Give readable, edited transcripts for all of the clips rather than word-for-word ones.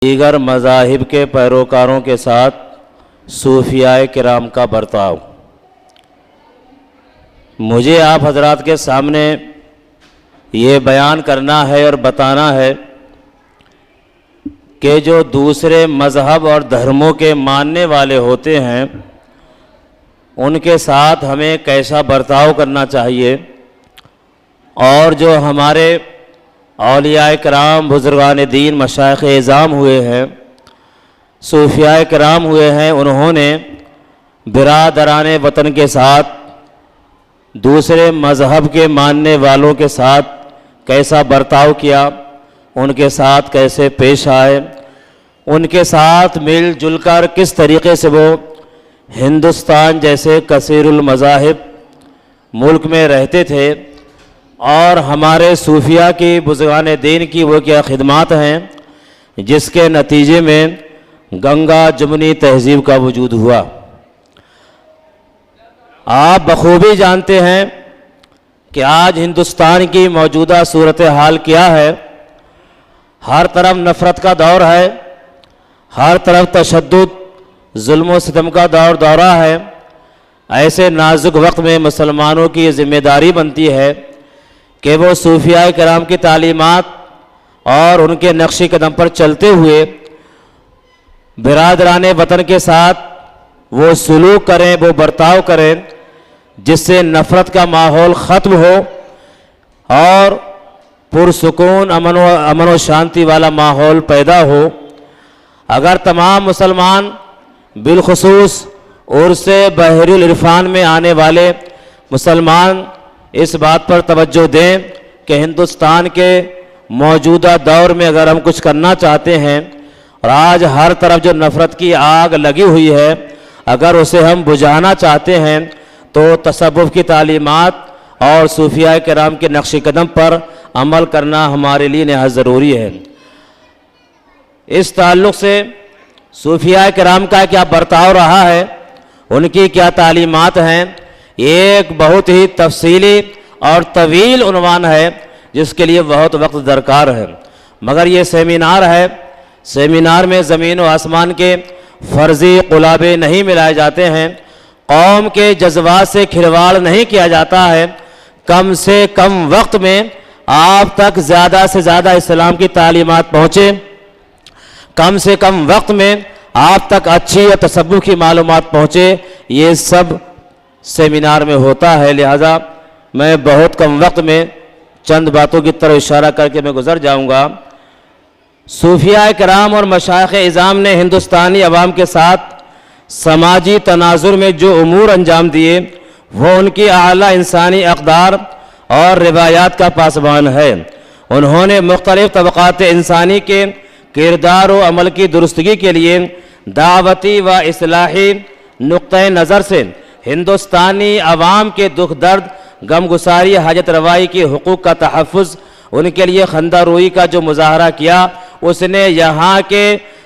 دیگر مذاہب کے پیروکاروں کے ساتھ صوفیاء کرام کا برتاؤ۔ مجھے آپ حضرات کے سامنے یہ بیان کرنا ہے اور بتانا ہے کہ جو دوسرے مذہب اور دھرموں کے ماننے والے ہوتے ہیں ان کے ساتھ ہمیں کیسا برتاؤ کرنا چاہیے، اور جو ہمارے اولیاء کرام، بزرگان دین، مشائخ اعظام ہوئے ہیں، صوفیاء کرام ہوئے ہیں، انہوں نے برادران وطن کے ساتھ، دوسرے مذہب کے ماننے والوں کے ساتھ کیسا برتاؤ کیا، ان کے ساتھ کیسے پیش آئے، ان کے ساتھ مل جل کر کس طریقے سے وہ ہندوستان جیسے کثیر المذاہب ملک میں رہتے تھے، اور ہمارے صوفیاء کی، بزرگان دین کی وہ کیا خدمات ہیں جس کے نتیجے میں گنگا جمنی تہذیب کا وجود ہوا۔ آپ بخوبی جانتے ہیں کہ آج ہندوستان کی موجودہ صورتحال کیا ہے۔ ہر طرف نفرت کا دور ہے، ہر طرف تشدد، ظلم و ستم کا دورہ ہے۔ ایسے نازک وقت میں مسلمانوں کی یہ ذمہ داری بنتی ہے کہ وہ صوفیاء کرام کی تعلیمات اور ان کے نقش قدم پر چلتے ہوئے برادران وطن کے ساتھ وہ سلوک کریں، وہ برتاؤ کریں جس سے نفرت کا ماحول ختم ہو اور پرسکون امن و شانتی والا ماحول پیدا ہو۔ اگر تمام مسلمان، بالخصوص عرص بحر العرفان میں آنے والے مسلمان اس بات پر توجہ دیں کہ ہندوستان کے موجودہ دور میں اگر ہم کچھ کرنا چاہتے ہیں، اور آج ہر طرف جو نفرت کی آگ لگی ہوئی ہے، اگر اسے ہم بجھانا چاہتے ہیں تو تصوف کی تعلیمات اور صوفیاء کرام کے نقش قدم پر عمل کرنا ہمارے لیے نہایت ضروری ہے۔ اس تعلق سے صوفیاء کرام کا کیا برتاؤ رہا ہے، ان کی کیا تعلیمات ہیں، ایک بہت ہی تفصیلی اور طویل عنوان ہے جس کے لیے بہت وقت درکار ہے، مگر یہ سیمینار ہے۔ سیمینار میں زمین و آسمان کے فرضی قلابے نہیں ملائے جاتے ہیں، قوم کے جذبات سے کھلواڑ نہیں کیا جاتا ہے۔ کم سے کم وقت میں آپ تک زیادہ سے زیادہ اسلام کی تعلیمات پہنچے، کم سے کم وقت میں آپ تک اچھی اور تصوف کی معلومات پہنچے، یہ سب سیمینار میں ہوتا ہے۔ لہذا میں بہت کم وقت میں چند باتوں کی طرف اشارہ کر کے میں گزر جاؤں گا۔ صوفیاء کرام اور مشائخ اعظام نے ہندوستانی عوام کے ساتھ سماجی تناظر میں جو امور انجام دیے وہ ان کی اعلیٰ انسانی اقدار اور روایات کا پاسبان ہے۔ انہوں نے مختلف طبقات انسانی کے کردار و عمل کی درستگی کے لیے دعوتی و اصلاحی نقطۂ نظر سے ہندوستانی عوام کے دکھ درد، غم گساری، حاجت روائی کے حقوق کا تحفظ، ان کے لیے خندہ روئی کا جو مظاہرہ کیا، اس نے یہاں کے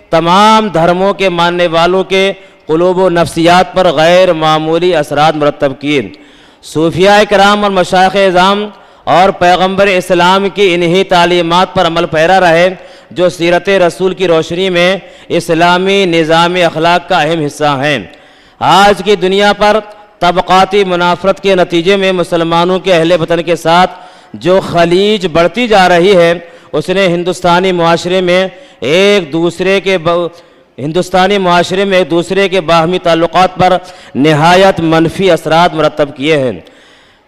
تمام دھرموں کے ماننے والوں کے قلوب و نفسیات پر غیر معمولی اثرات مرتب کیے۔ صوفیاء کرام اور مشائخ اعظام اور پیغمبر اسلام کی انہی تعلیمات پر عمل پیرا رہے جو سیرت رسول کی روشنی میں اسلامی نظام اخلاق کا اہم حصہ ہیں۔ آج کی دنیا پر طبقاتی منافرت کے نتیجے میں مسلمانوں کے اہل وطن کے ساتھ جو خلیج بڑھتی جا رہی ہے، اس نے ہندوستانی معاشرے میں ایک دوسرے کے باہمی تعلقات پر نہایت منفی اثرات مرتب کیے ہیں۔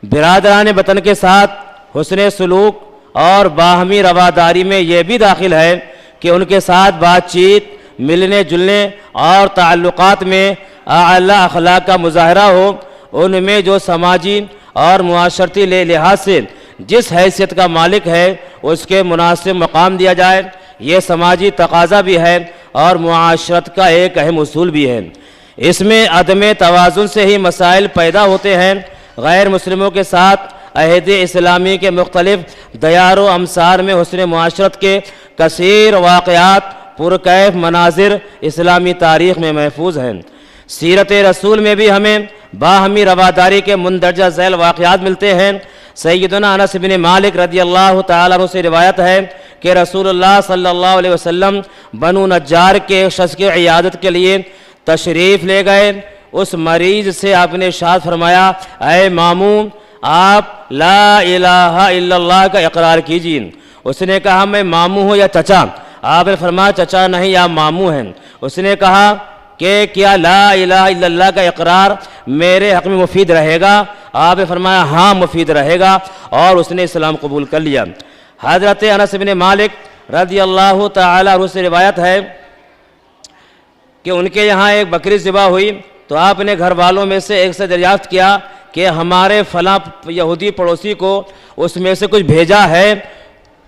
برادران وطن کے ساتھ حسن سلوک اور باہمی رواداری میں یہ بھی داخل ہے کہ ان کے ساتھ بات چیت، ملنے جلنے اور تعلقات میں اعلیٰ اخلاق کا مظاہرہ ہو، ان میں جو سماجی اور معاشرتی لحاظ سے جس حیثیت کا مالک ہے اس کے مناسب مقام دیا جائے، یہ سماجی تقاضا بھی ہے اور معاشرت کا ایک اہم اصول بھی ہے۔ اس میں عدم توازن سے ہی مسائل پیدا ہوتے ہیں۔ غیر مسلموں کے ساتھ عہد اسلامی کے مختلف دیار و امصار میں حسن معاشرت کے کثیر واقعات، پرکیف مناظر اسلامی تاریخ میں محفوظ ہیں۔ سیرت رسول میں بھی ہمیں باہمی رواداری کے مندرجہ ذیل واقعات ملتے ہیں۔ سیدنا انس بن مالک رضی اللہ تعالیٰ عنہ سے روایت ہے کہ رسول اللہ صلی اللہ علیہ وسلم بنو نجار کے ایک شخص کی عیادت کے لیے تشریف لے گئے۔ اس مریض سے آپ نے ارشاد فرمایا، اے ماموں آپ لا الہ الا اللہ کا اقرار کیجیے۔ اس نے کہا میں ماموں ہوں یا چچا؟ آپ نے فرمایا چچا نہیں، آپ ماموں ہیں۔ اس نے کہا کہ کیا لا الہ الا اللہ کا اقرار میرے حق میں مفید رہے گا؟ آپ نے فرمایا ہاں مفید رہے گا، اور اس نے اسلام قبول کر لیا۔ حضرت انس بن مالک رضی اللہ تعالی عنہ سے روایت ہے کہ ان کے یہاں ایک بکری ذبح ہوئی تو آپ نے گھر والوں میں سے ایک سے دریافت کیا کہ ہمارے فلاں یہودی پڑوسی کو اس میں سے کچھ بھیجا ہے،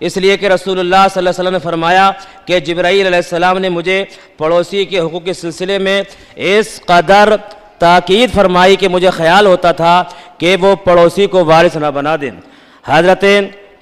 اس لیے کہ رسول اللہ صلی اللہ علیہ وسلم نے فرمایا کہ جبرائیل علیہ السلام نے مجھے پڑوسی کے حقوق کے سلسلے میں اس قدر تاکید فرمائی کہ مجھے خیال ہوتا تھا کہ وہ پڑوسی کو وارث نہ بنا دیں۔ حضرت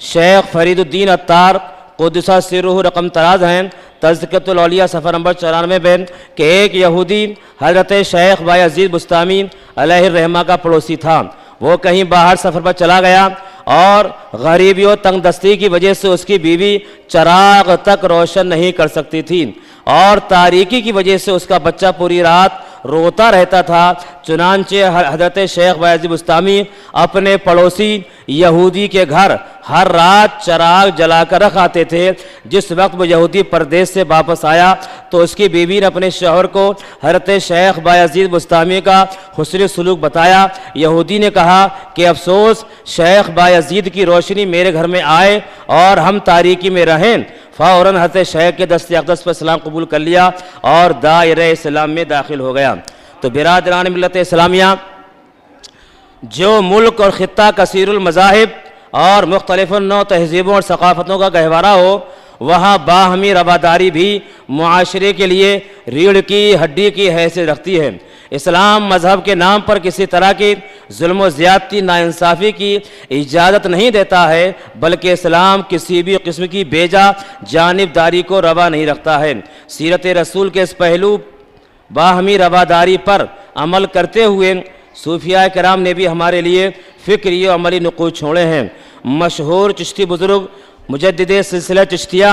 شیخ فرید الدین عطار قدس سرہ رقم تراز ہیں، تذکرۃ الاولیاء صفحہ نمبر 94 میں کہ ایک یہودی حضرت شیخ بایزید بستامی علیہ الرحمہ کا پڑوسی تھا۔ وہ کہیں باہر سفر پر چلا گیا اور غریبی و تنگ دستی کی وجہ سے اس کی بیوی چراغ تک روشن نہیں کر سکتی تھی، اور تاریکی کی وجہ سے اس کا بچہ پوری رات روتا رہتا تھا۔ چنانچہ حضرت شیخ بایزید بستامی اپنے پڑوسی یہودی کے گھر ہر رات چراغ جلا کر رکھ آتے تھے۔ جس وقت وہ یہودی پردیس سے واپس آیا تو اس کی بیوی نے اپنے شوہر کو حضرت شیخ بایزید بستامی کا حسن سلوک بتایا۔ یہودی نے کہا کہ افسوس شیخ بایزید کی روشنی میرے گھر میں آئے اور ہم تاریکی میں رہیں۔ فوراً حضرت شیخ کے دست اقدس پر اسلام قبول کر لیا اور دائرہ اسلام میں داخل ہو گیا۔ تو برادران ملت اسلامیہ، جو ملک اور خطہ کثیر المذاہب اور مختلف نوع تہذیبوں اور ثقافتوں کا گہوارہ ہو، وہاں باہمی رواداری بھی معاشرے کے لیے ریڑھ کی ہڈی کی حیثیت رکھتی ہے۔ اسلام مذہب کے نام پر کسی طرح کی ظلم و زیادتی ناانصافی کی اجازت نہیں دیتا ہے، بلکہ اسلام کسی بھی قسم کی بیجا جانبداری کو روا نہیں رکھتا ہے۔ سیرت رسول کے اس پہلو باہمی رواداری پر عمل کرتے ہوئے صوفیاء کرام نے بھی ہمارے لیے فکری و عملی نقوش چھوڑے ہیں۔ مشہور چشتی بزرگ مجدد سلسلہ چشتیہ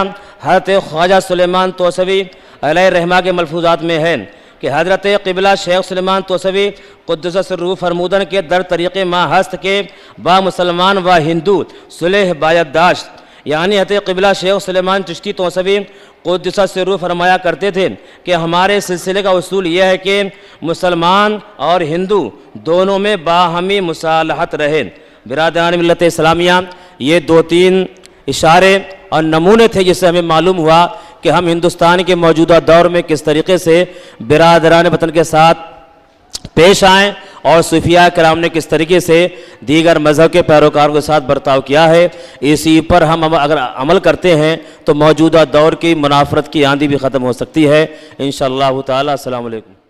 حضرت خواجہ سلیمان توسوی علیہ الرحمہ کے ملفوظات میں ہے کہ حضرت قبلہ شیخ سلیمان توسوی قدس سرہ فرمودن کے در طریق ما ہست کے با مسلمان و ہندو صلح باید داشت، یعنی حضرت قبلہ شیخ سلیمان چشتی توسوی قدس سرہ فرمایا کرتے تھے کہ ہمارے سلسلے کا اصول یہ ہے کہ مسلمان اور ہندو دونوں میں باہمی مصالحت رہے۔ برادران ملت اسلامیہ، یہ 2-3 اشارے اور نمونے تھے جس سے ہمیں معلوم ہوا کہ ہم ہندوستان کے موجودہ دور میں کس طریقے سے برادران وطن کے ساتھ پیش آئیں، اور صوفیاء کرام نے کس طریقے سے دیگر مذہب کے پیروکاروں کے ساتھ برتاؤ کیا ہے۔ اسی پر ہم اگر عمل کرتے ہیں تو موجودہ دور کی منافرت کی آندھی بھی ختم ہو سکتی ہے انشاءاللہ تعالی۔ السلام علیکم۔